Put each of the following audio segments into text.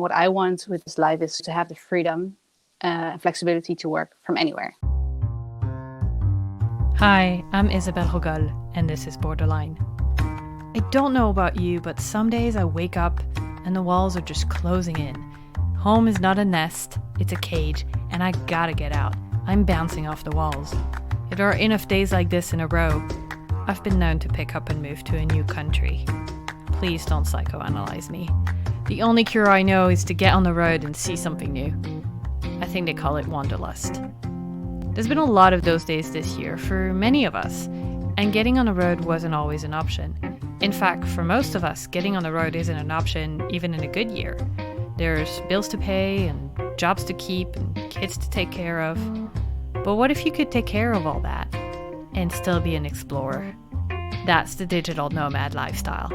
What I want with this life is to have the freedom and flexibility to work from anywhere. Hi, I'm Isabelle Rogol, and this is Borderline. I don't know about you, but some days I wake up and the walls are just closing in. Home is not a nest, it's a cage, and I gotta get out. I'm bouncing off the walls. If there are enough days like this in a row, I've been known to pick up and move to a new country. Please don't psychoanalyze me. The only cure I know is to get on the road and see something new. I think they call it wanderlust. There's been a lot of those days this year for many of us, and getting on the road wasn't always an option. In fact, for most of us, getting on the road isn't an option even in a good year. There's bills to pay and jobs to keep and kids to take care of. But what if you could take care of all that and still be an explorer? That's the digital nomad lifestyle.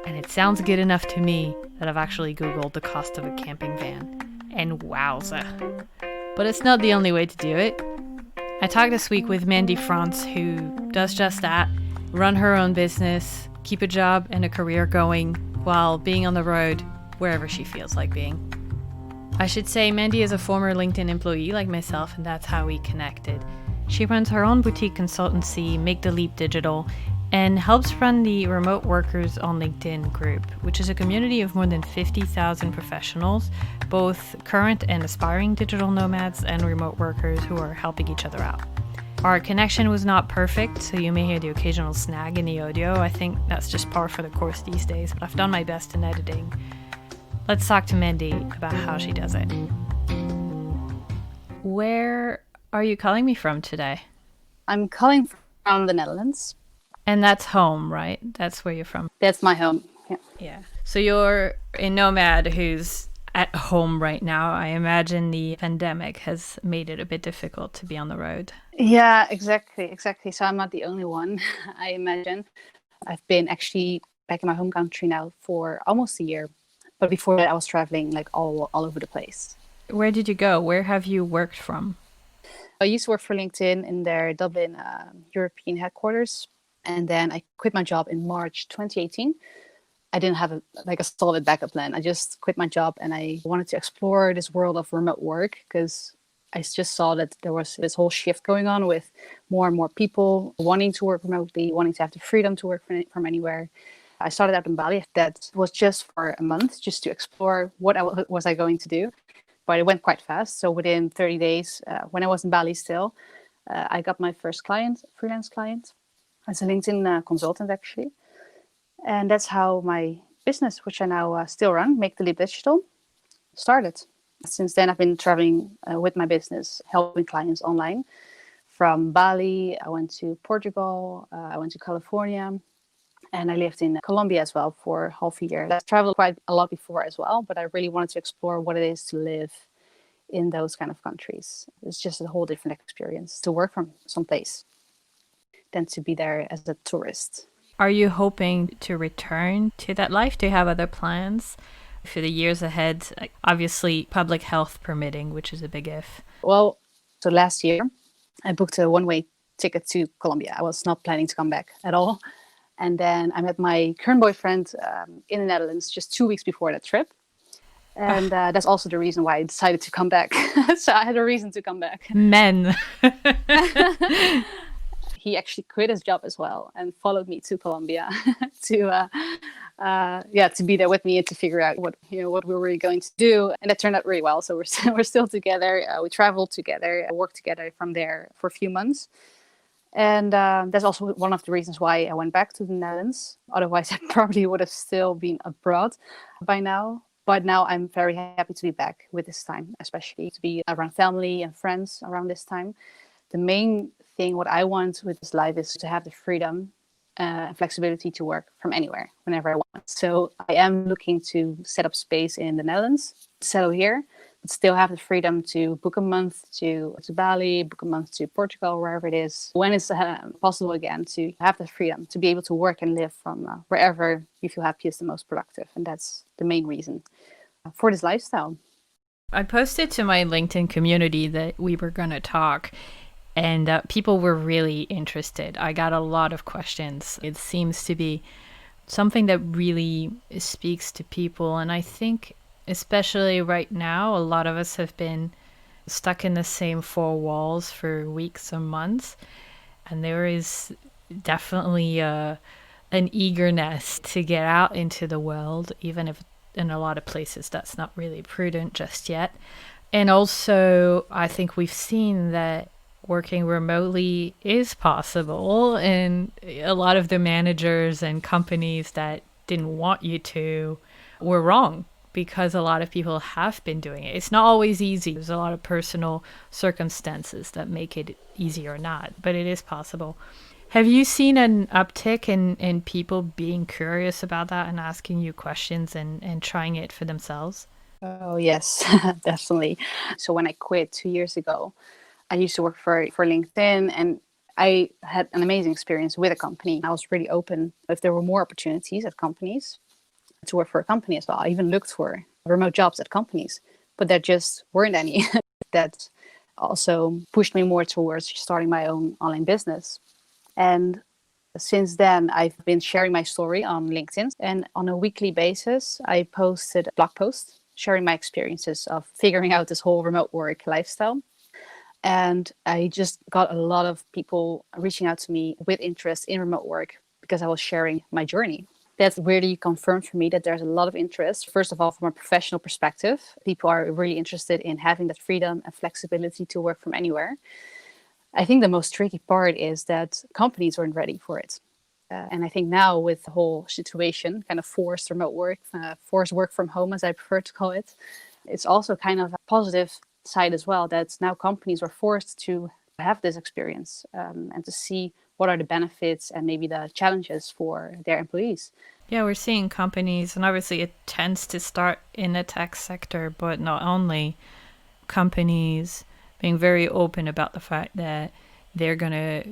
And it sounds good enough to me that I've actually Googled the cost of a camping van. And wowza. But it's not the only way to do it. I talked this week with Mandy Fransz, who does just that, run her own business, keep a job and a career going while being on the road wherever she feels like being. I should say Mandy is a former LinkedIn employee like myself, and that's how we connected. She runs her own boutique consultancy, Make the Leap Digital, and helps run the Remote Workers on LinkedIn group, which is a community of more than 50,000 professionals, both current and aspiring digital nomads and remote workers who are helping each other out. Our connection was not perfect, so you may hear the occasional snag in the audio. I think that's just par for the course these days, but I've done my best in editing. Let's talk to Mandy about how she does it. Where are you calling me from today? I'm calling from the Netherlands. And that's home, right? That's where you're from. That's my home. Yeah. So you're a nomad who's at home right now. I imagine the pandemic has made it a bit difficult to be on the road. Yeah, exactly. So I'm not the only one, I imagine. I've been actually back in my home country now for almost a year. But before that, I was traveling like all over the place. Where did you go? Where have you worked from? I used to work for LinkedIn in their Dublin European headquarters. And then I quit my job in March 2018. I didn't have a solid backup plan. I just quit my job and I wanted to explore this world of remote work because I just saw that there was this whole shift going on with more and more people wanting to work remotely, wanting to have the freedom to work from anywhere. I started out in Bali. That was just for a month, just to explore what was I going to do. But it went quite fast. So within 30 days, when I was in Bali still, I got my first freelance client. As a LinkedIn consultant, actually. And that's how my business, which I now still run, Make the Leap Digital, started. Since then, I've been traveling with my business, helping clients online. From Bali, I went to Portugal, I went to California, and I lived in Colombia as well for half a year. I've traveled quite a lot before as well, but I really wanted to explore what it is to live in those kind of countries. It's just a whole different experience to work from someplace than to be there as a tourist. Are you hoping to return to that life? Do you have other plans for the years ahead? Obviously, public health permitting, which is a big if. Well, so last year, I booked a one-way ticket to Colombia. I was not planning to come back at all. And then I met my current boyfriend in the Netherlands just 2 weeks before that trip. And that's also the reason why I decided to come back. So I had a reason to come back. Men. He actually quit his job as well and followed me to Colombia to be there with me and to figure out what we were going to do. And that turned out really well. So we're still together. We traveled together, worked together from there for a few months. And that's also one of the reasons why I went back to the Netherlands. Otherwise, I probably would have still been abroad by now. But now I'm very happy to be back with this time, especially to be around family and friends around this time. The main thing, what I want with this life is to have the freedom and flexibility to work from anywhere, whenever I want. So I am looking to set up space in the Netherlands, settle here, but still have the freedom to book a month to Bali, book a month to Portugal, wherever it is, when it's possible again, to have the freedom to be able to work and live from wherever you feel happiest and most productive. And that's the main reason for this lifestyle. I posted to my LinkedIn community that we were going to talk. And people were really interested. I got a lot of questions. It seems to be something that really speaks to people. And I think Especially right now, a lot of us have been stuck in the same four walls for weeks or months, and there is definitely an eagerness to get out into the world, even if in a lot of places that's not really prudent just yet. And also, I think we've seen that working remotely is possible, and a lot of the managers and companies that didn't want you to were wrong because a lot of people have been doing it. It's not always easy. There's a lot of personal circumstances that make it easy or not, but it is possible. Have you seen an uptick in people being curious about that and asking you questions and trying it for themselves? Oh, yes, definitely. So when I quit 2 years ago, I used to work for LinkedIn, and I had an amazing experience with a company. I was really open if there were more opportunities at companies to work for a company as well. I even looked for remote jobs at companies, but there just weren't any. That also pushed me more towards starting my own online business. And since then, I've been sharing my story on LinkedIn. And on a weekly basis, I posted a blog post sharing my experiences of figuring out this whole remote work lifestyle. And I just got a lot of people reaching out to me with interest in remote work because I was sharing my journey. That's really confirmed for me that there's a lot of interest. First of all, from a professional perspective, people are really interested in having that freedom and flexibility to work from anywhere. I think the most tricky part is that companies weren't ready for it. And I think now with the whole situation, kind of forced remote work, forced work from home, as I prefer to call it, it's also kind of a positive side as well, that now companies are forced to have this experience and to see what are the benefits and maybe the challenges for their employees. Yeah, we're seeing companies, and obviously it tends to start in the tech sector, but not only companies being very open about the fact that they're going to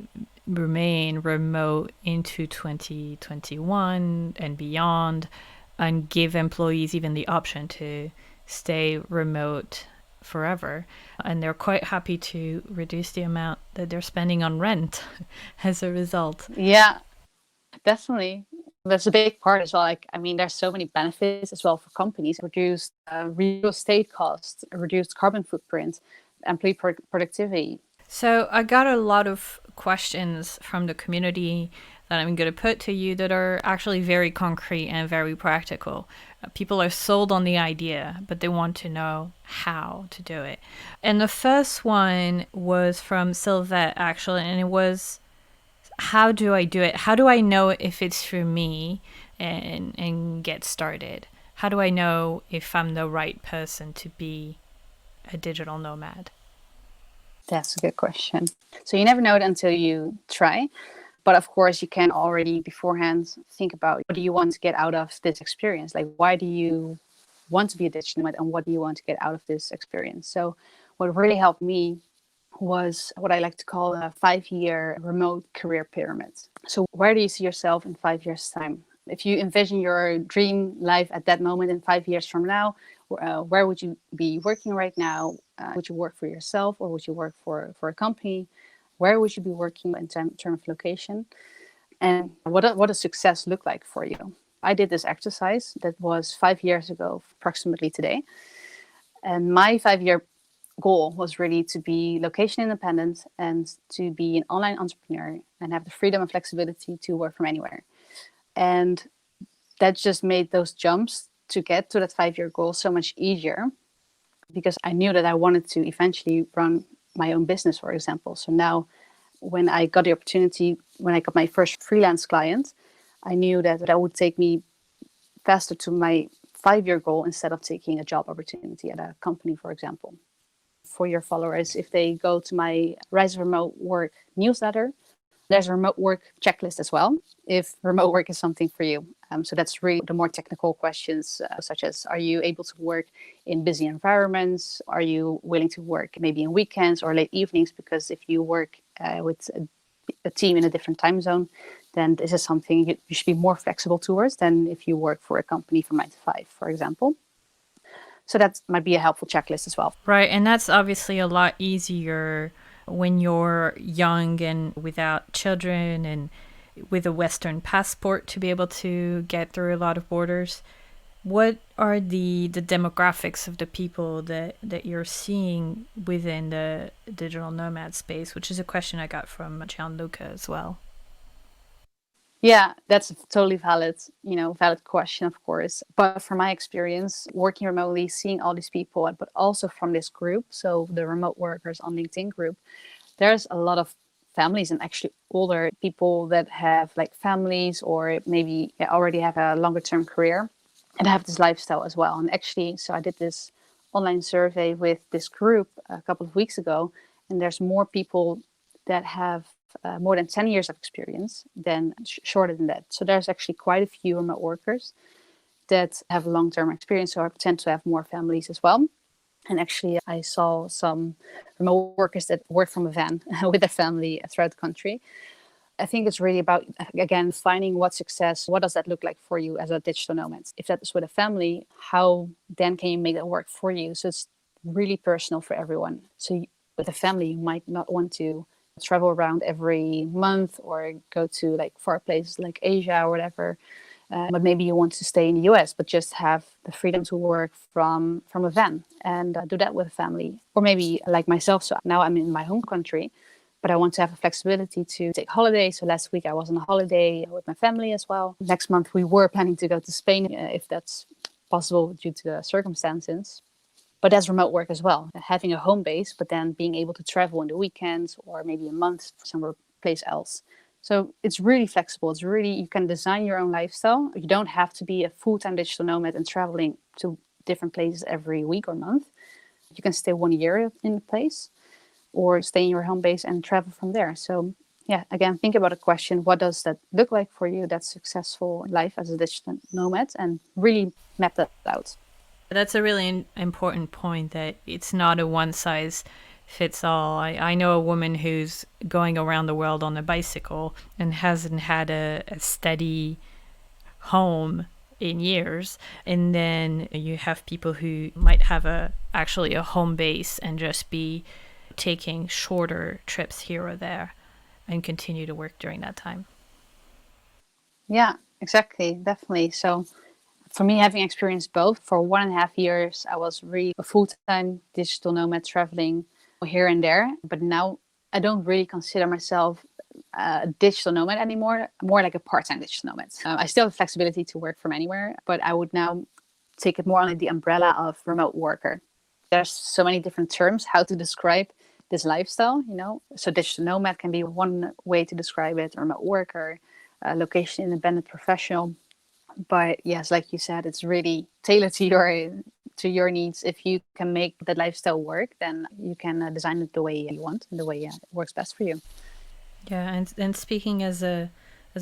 remain remote into 2021 and beyond, and give employees even the option to stay remote forever. And they're quite happy to reduce the amount that they're spending on rent as a result. Yeah, definitely. That's a big part as well. Like, I mean, there's so many benefits as well for companies: reduced real estate costs, reduced carbon footprint, employee productivity. So I got a lot of questions from the community that I'm going to put to you that are actually very concrete and very practical. People are sold on the idea, but they want to know how to do it. And the first one was from Sylvette, actually, and it was, how do I do it? How do I know if it's for me and get started? How do I know if I'm the right person to be a digital nomad? That's a good question. So you never know it until you try. But of course, you can already beforehand think about, what do you want to get out of this experience? Like, why do you want to be a digital nomad, and what do you want to get out of this experience? So what really helped me was what I like to call a 5-year remote career pyramid. So where do you see yourself in 5 years' time? If you envision your dream life at that moment in 5 years from now, where would you be working right now? Would you work for yourself, or would you work for a company? Where would you be working in terms of location? And what does success look like for you? I did this exercise that was 5 years ago, approximately today. And my 5-year goal was really to be location independent and to be an online entrepreneur and have the freedom and flexibility to work from anywhere. And that just made those jumps to get to that 5-year goal so much easier, because I knew that I wanted to eventually run my own business, for example. So now when I got the opportunity, when I got my first freelance client, I knew that that would take me faster to my 5-year goal instead of taking a job opportunity at a company, for example. For your followers, if they go to my Rise of Remote Work newsletter, there's a remote work checklist as well, if remote work is something for you. So that's really the more technical questions, such as, are you able to work in busy environments? Are you willing to work maybe in weekends or late evenings? Because if you work with a team in a different time zone, then this is something you should be more flexible towards than if you work for a company from 9 to 5, for example. So that might be a helpful checklist as well. Right, and that's obviously a lot easier when you're young and without children and with a Western passport to be able to get through a lot of borders. What are the demographics of the people that you're seeing within the digital nomad space, which is a question I got from Gianluca as well. Yeah, that's a totally valid, valid question, of course. But from my experience, working remotely, seeing all these people, but also from this group, so the remote workers on LinkedIn group, there's a lot of families and actually older people that have like families or maybe already have a longer term career and have this lifestyle as well. And actually, so I did this online survey with this group a couple of weeks ago, and there's more people that have more than 10 years of experience than shorter than that. So there's actually quite a few remote workers that have long-term experience or tend to have more families as well. And actually, I saw some remote workers that work from a van with their family throughout the country. I think it's really about, again, finding what success, what does that look like for you as a digital nomad? If that is with a family, how then can you make that work for you? So it's really personal for everyone. So with a family, you might not want to travel around every month or go to like far places like Asia or whatever. But maybe you want to stay in the US, but just have the freedom to work from a van and do that with a family. Or maybe like myself, so now I'm in my home country, but I want to have a flexibility to take holidays. So last week I was on a holiday with my family as well. Next month we were planning to go to Spain if that's possible due to the circumstances. But that's remote work as well, having a home base, but then being able to travel on the weekends or maybe a month somewhere place else. So it's really flexible. It's really, you can design your own lifestyle. You don't have to be a full-time digital nomad and traveling to different places every week or month. You can stay 1 year in a place or stay in your home base and travel from there. So yeah, again, think about a question. What does that look like for you, that successful life as a digital nomad, and really map that out. That's a really important point, that it's not a one size fits all. I know a woman who's going around the world on a bicycle and hasn't had a steady home in years. And then you have people who might have actually a home base and just be taking shorter trips here or there and continue to work during that time. Yeah, exactly. Definitely. So for me, having experienced both, for 1.5 years, I was really a full-time digital nomad traveling here and there. But now I don't really consider myself a digital nomad anymore, more like a part-time digital nomad. I still have flexibility to work from anywhere, but I would now take it more under the umbrella of remote worker. There's so many different terms how to describe this lifestyle. So digital nomad can be one way to describe it, remote worker, location independent professional. But yes, like you said, it's really tailored to your needs. If you can make that lifestyle work, then you can design it the way you want and the way it works best for you. Yeah, and speaking as a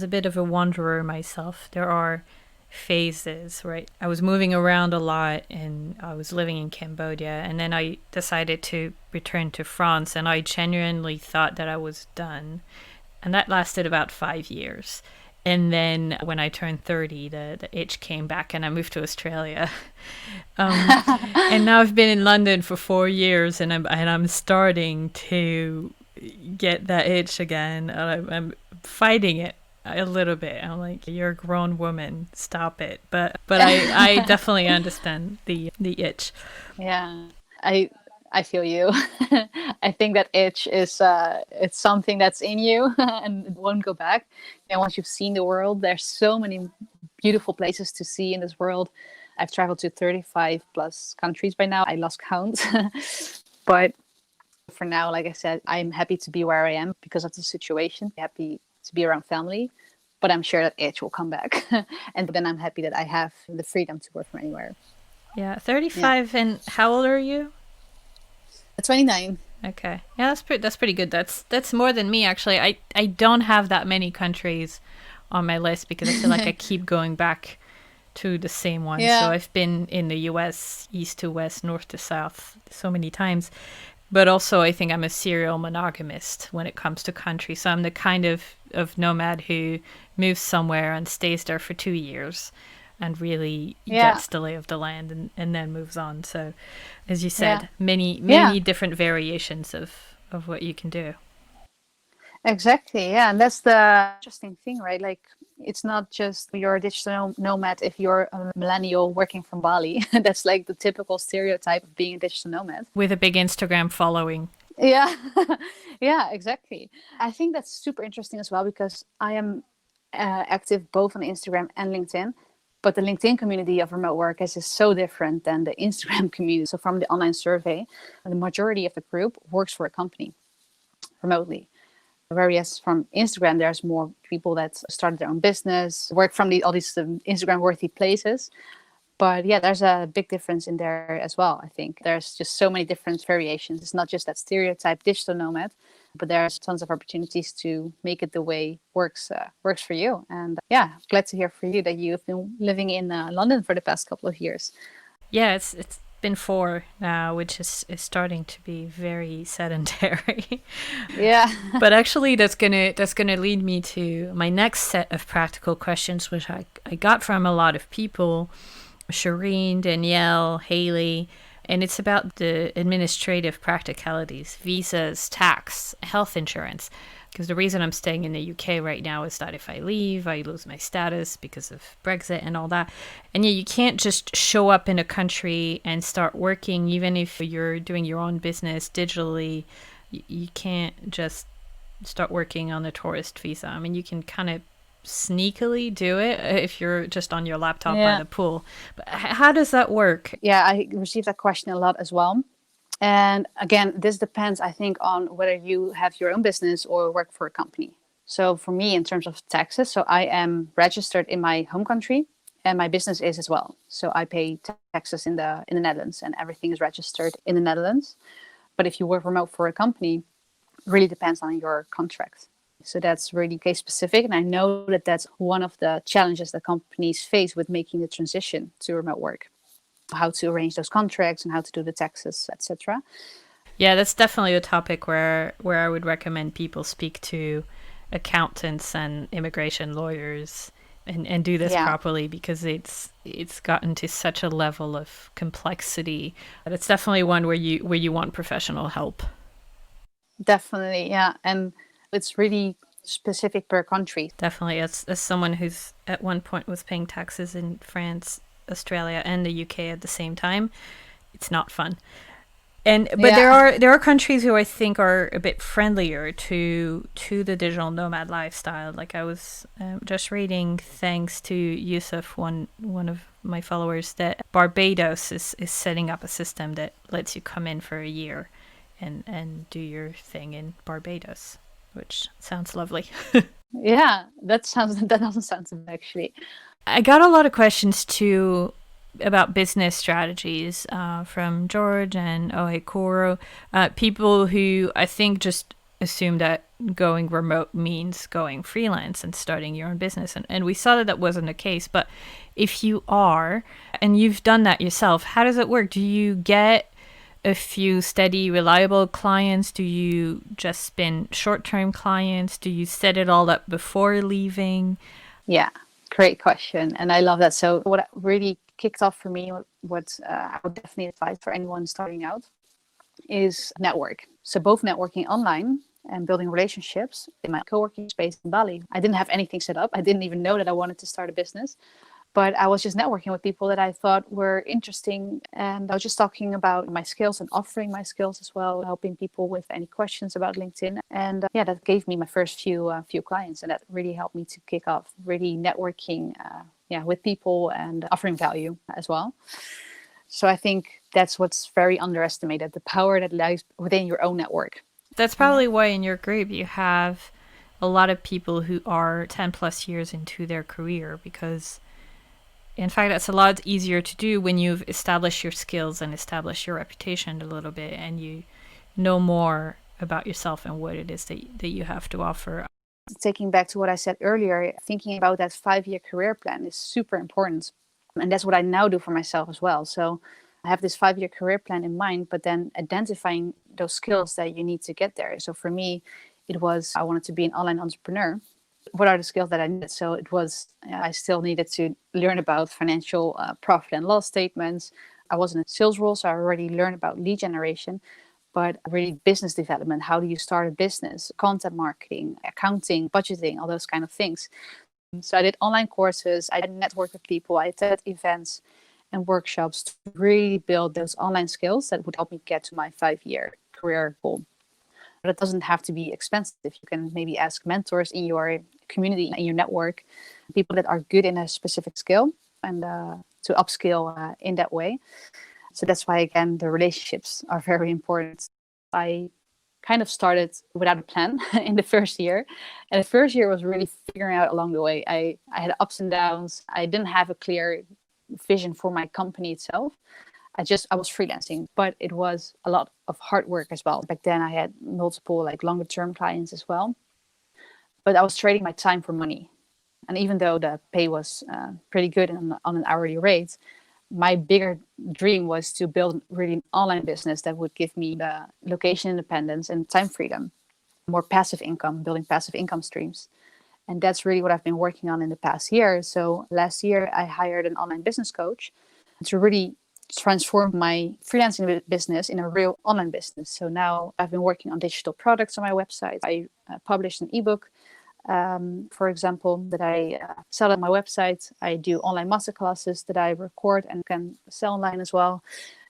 bit of a wanderer myself, there are phases, right? I was moving around a lot and I was living in Cambodia, and then I decided to return to France, and I genuinely thought that I was done. And that lasted about 5 years. And then when I turned 30, the itch came back and I moved to Australia. And now I've been in London for 4 years, and I'm starting to get that itch again. I'm fighting it a little bit. I'm like, you're a grown woman, stop it. But I definitely understand the itch. Yeah, I feel you. I think that itch is it's something that's in you and it won't go back. Once you've seen the world, there's so many beautiful places to see in this world. I've traveled to 35 plus countries by now. I lost count. But for now, like I said, I'm happy to be where I am because of the situation. Happy to be around family, but I'm sure that itch will come back. And then I'm happy that I have the freedom to work from anywhere. Yeah, 35. Yeah. And how old are you? 29. Okay. Yeah, that's pretty good. That's more than me, actually. I don't have that many countries on my list because I feel like I keep going back to the same one. Yeah. So I've been in the US, east to west, north to south, so many times. But also I think I'm a serial monogamist when it comes to countries. So I'm the kind of nomad who moves somewhere and stays there for 2 years and really gets the lay of the land and then moves on. So as you said, many different variations of what you can do. Exactly. Yeah. And that's the interesting thing, right? Like, it's not just you're a digital nomad if you're a millennial working from Bali. That's like the typical stereotype of being a digital nomad. With a big Instagram following. Yeah. Yeah, exactly. I think that's super interesting as well because I am active both on Instagram and LinkedIn. But the LinkedIn community of remote workers is so different than the Instagram community. So, from the online survey, the majority of the group works for a company remotely. Whereas from Instagram, there's more people that started their own business, work from all these Instagram worthy places. But yeah, there's a big difference in there as well. I think there's just so many different variations. It's not just that stereotype digital nomad, but there's tons of opportunities to make it the way works for you. And yeah, glad to hear for you that you've been living in London for the past couple of years. Yeah, it's been 4 now, which is starting to be very sedentary. Yeah. But actually, that's gonna lead me to my next set of practical questions, which I got from a lot of people, Shireen, Danielle, Haley, and it's about the administrative practicalities, visas, tax, health insurance. Because the reason I'm staying in the UK right now is that if I leave, I lose my status because of Brexit and all that. And yeah, you can't just show up in a country and start working, even if you're doing your own business digitally. You can't just start working on a tourist visa. I mean, you can kind of sneakily do it if you're just on your laptop by the pool. But how does that work? Yeah, I received that question a lot as well. And again, this depends, I think, on whether you have your own business or work for a company. So for me, in terms of taxes, so I am registered in my home country and my business is as well. So I pay taxes in the Netherlands and everything is registered in the Netherlands. But if you work remote for a company, it really depends on your contract. So that's really case specific. And I know that that's one of the challenges that companies face with making the transition to remote work. How to arrange those contracts and how to do the taxes, etc. Yeah, that's definitely a topic where I would recommend people speak to accountants and immigration lawyers and do this properly, because it's gotten to such a level of complexity that it's definitely one where you want professional help. Definitely, yeah. And it's really specific per country. Definitely. As someone who's at one point was paying taxes in France, Australia, and the UK at the same time, it's not fun. But there are countries who I think are a bit friendlier to the digital nomad lifestyle. Like I was just reading, thanks to Yusuf, one of my followers, that Barbados is setting up a system that lets you come in for a year and do your thing in Barbados, which sounds lovely. Yeah, that doesn't sound so bad, actually. I got a lot of questions too about business strategies from George and Ohekoro, people who I think just assume that going remote means going freelance and starting your own business. And we saw that that wasn't the case. But if you are, and you've done that yourself, how does it work? Do you get a few steady, reliable clients? Do you just spin short-term clients? Do you set it all up before leaving? Yeah, great question. And I love that. So what really kicked off for me, what I would definitely advise for anyone starting out, is network. So both networking online and building relationships. In my co-working space in Bali, I didn't have anything set up. I didn't even know that I wanted to start a business. But I was just networking with people that I thought were interesting. And I was just talking about my skills and offering my skills as well, helping people with any questions about LinkedIn. And yeah, that gave me my first few clients. And that really helped me to kick off really networking with people and offering value as well. So I think that's what's very underestimated, the power that lies within your own network. That's probably why in your group you have a lot of people who are 10 plus years into their career, because in fact, that's a lot easier to do when you've established your skills and established your reputation a little bit, and you know more about yourself and what it is that you have to offer. Taking back to what I said earlier, thinking about that 5-year career plan is super important. And that's what I now do for myself as well. So I have this 5-year career plan in mind, but then identifying those skills that you need to get there. So for me, it was, I wanted to be an online entrepreneur. What are the skills that I needed? So it was, I still needed to learn about financial profit and loss statements. I was in a sales role, so I already learned about lead generation. but really business development. How do you start a business? Content marketing, accounting, budgeting, all those kind of things. So I did online courses, I networked with people, I attended events and workshops to really build those online skills that would help me get to my 5-year career goal. But it doesn't have to be expensive. You can maybe ask mentors in your community, in your network, people that are good in a specific skill, and to upskill in that way. So that's why, again, the relationships are very important. I kind of started without a plan in the first year. And the first year was really figuring out along the way. I had ups and downs. I didn't have a clear vision for my company itself. I was freelancing, but it was a lot of hard work as well. Back then I had multiple like longer term clients as well. But I was trading my time for money. And even though the pay was pretty good on an hourly rate, my bigger dream was to build really an online business that would give me the location independence and time freedom, more passive income, building passive income streams. And that's really what I've been working on in the past year. So last year, I hired an online business coach to really transform my freelancing business in a real online business. So now I've been working on digital products on my website. I published an ebook, for example, that I sell on my website. I do online masterclasses that I record and can sell online as well,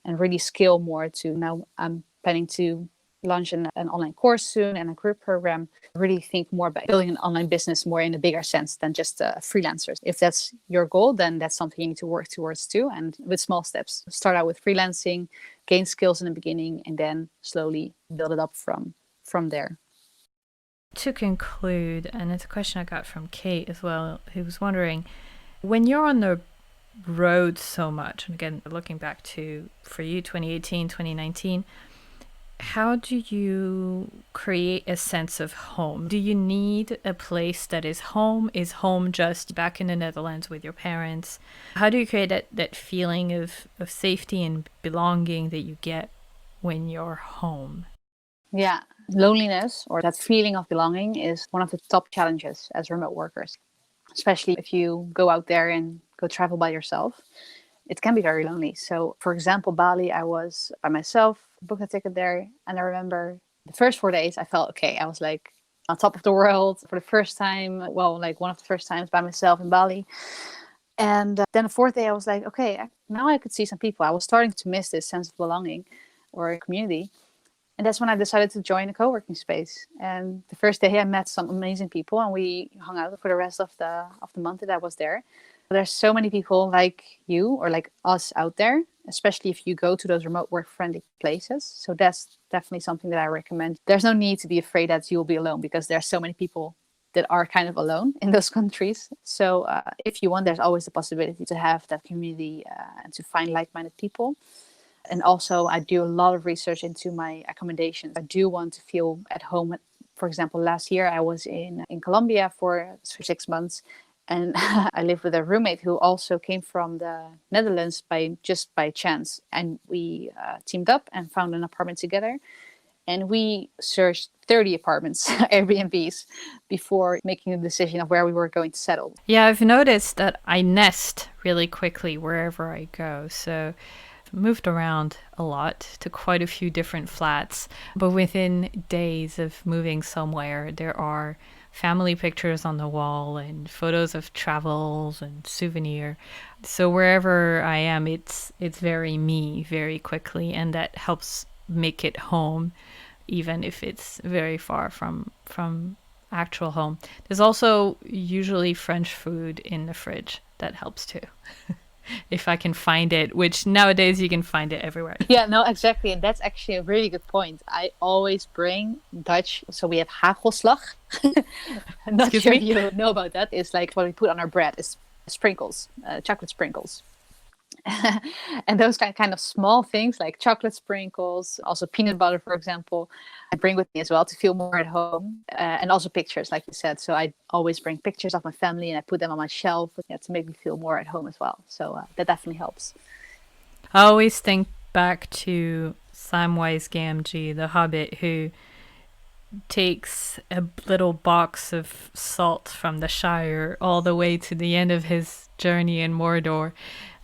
and really scale more to now. I'm planning to launch an online course soon and a group program. Really think more about building an online business more in a bigger sense than just freelancers. If that's your goal, then that's something you need to work towards too, and with small steps. Start out with freelancing, gain skills in the beginning, and then slowly build it up from there. To conclude, and it's a question I got from Kate as well, who was wondering, when you're on the road so much, and again, looking back to, for you, 2018, 2019, how do you create a sense of home? Do you need a place that is home? Is home just back in the Netherlands with your parents? How do you create that feeling of safety and belonging that you get when you're home? Yeah, loneliness or that feeling of belonging is one of the top challenges as remote workers, especially if you go out there and go travel by yourself. It can be very lonely. So, for example, Bali, I was by myself, booked a ticket there. And I remember the first 4 days, I felt okay. I was like on top of the world for the first time. Well, like one of the first times by myself in Bali. And then the fourth day, I was like, okay, now I could see some people. I was starting to miss this sense of belonging or community. And that's when I decided to join a co-working space. And the first day I met some amazing people and we hung out for the rest of the month that I was there. There's so many people like you or like us out there, especially if you go to those remote work friendly places. So that's definitely something that I recommend. There's no need to be afraid that you'll be alone because there's so many people that are kind of alone in those countries. So if you want, there's always the possibility to have that community and to find like-minded people. And also I do a lot of research into my accommodations. I do want to feel at home. For example, last year I was in Colombia for 6 months. And I lived with a roommate who also came from the Netherlands by chance. And we teamed up and found an apartment together. And we searched 30 apartments, Airbnbs, before making a decision of where we were going to settle. Yeah, I've noticed that I nest really quickly wherever I go. So I've moved around a lot to quite a few different flats. But within days of moving somewhere, there are family pictures on the wall and photos of travels and souvenir. So wherever I am, it's very me very quickly, and that helps make it home, even if it's very far from actual home. There's also usually French food in the fridge that helps too. If I can find it, which nowadays you can find it everywhere. Yeah, no, exactly. And that's actually a really good point. I always bring Dutch. So we have hagelslag. I'm not Excuse sure me? if you know about that. It's like what we put on our bread is sprinkles, chocolate sprinkles. And those kind of small things like chocolate sprinkles, also peanut butter, for example, I bring with me as well to feel more at home. And also pictures, like you said. So I always bring pictures of my family and I put them on my shelf to make me feel more at home as well. So that definitely helps. I always think back to Samwise Gamgee, the Hobbit, who takes a little box of salt from the Shire all the way to the end of his journey in Mordor.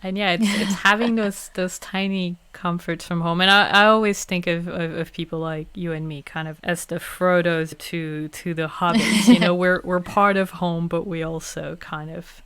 And yeah, it's having those tiny comforts from home. And I always think of people like you and me kind of as the Frodos to the Hobbits. You know, we're part of home, but we also kind of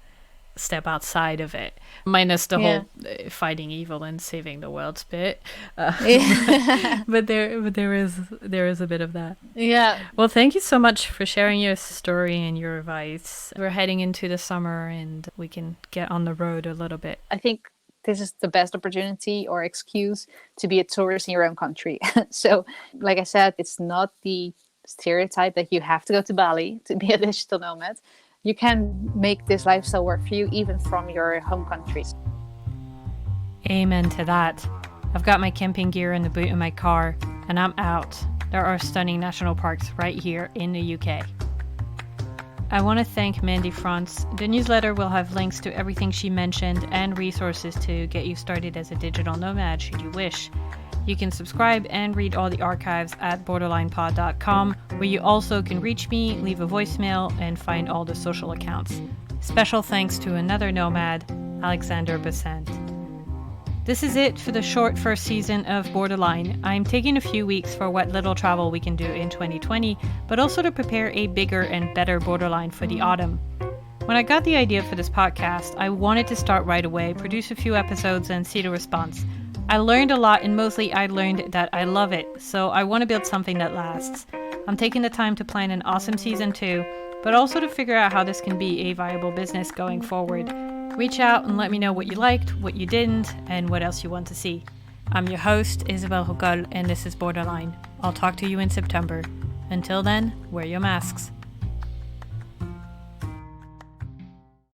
step outside of it, minus the whole fighting evil and saving the world's bit. But there is a bit of that. Yeah. Well, thank you so much for sharing your story and your advice. We're heading into the summer and we can get on the road a little bit. I think this is the best opportunity or excuse to be a tourist in your own country. So, like I said, it's not the stereotype that you have to go to Bali to be a digital nomad. You can make this lifestyle work for you even from your home countries. Amen to that. I've got my camping gear in the boot of my car and I'm out. There are stunning national parks right here in the UK. I want to thank Mandy Fransz. The newsletter will have links to everything she mentioned and resources to get you started as a digital nomad should you wish. You can subscribe and read all the archives at borderlinepod.com, where you also can reach me, leave a voicemail, and find all the social accounts. Special thanks to another nomad, Alexander Besant. This is it for the short first season of Borderline. I'm taking a few weeks for what little travel we can do in 2020, but also to prepare a bigger and better Borderline for the autumn. When I got the idea for this podcast, I wanted to start right away, produce a few episodes, and see the response. I learned a lot, and mostly I learned that I love it, so I want to build something that lasts. I'm taking the time to plan an awesome season 2, but also to figure out how this can be a viable business going forward. Reach out and let me know what you liked, what you didn't, and what else you want to see. I'm your host, Isabelle Hogol, and this is Borderline. I'll talk to you in September. Until then, wear your masks.